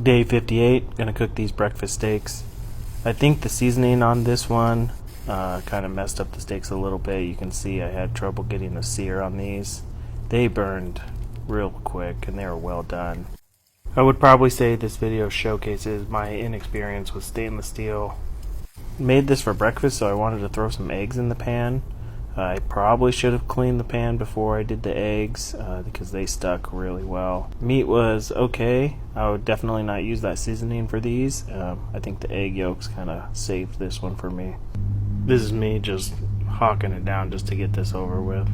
Day 58, gonna cook these breakfast steaks. I think the seasoning on this one kind of messed up the steaks a little bit. You can see I had trouble getting the sear on these. They burned real quick and they were well done. I would probably say this video showcases my inexperience with stainless steel. Made this for breakfast, so I wanted to throw some eggs in the pan. I probably should have cleaned the pan before I did the eggs because they stuck really well. Meat was okay. I would definitely not use that seasoning for these. I think the egg yolks kind of saved this one for me. This is me just hawking it down just to get this over with.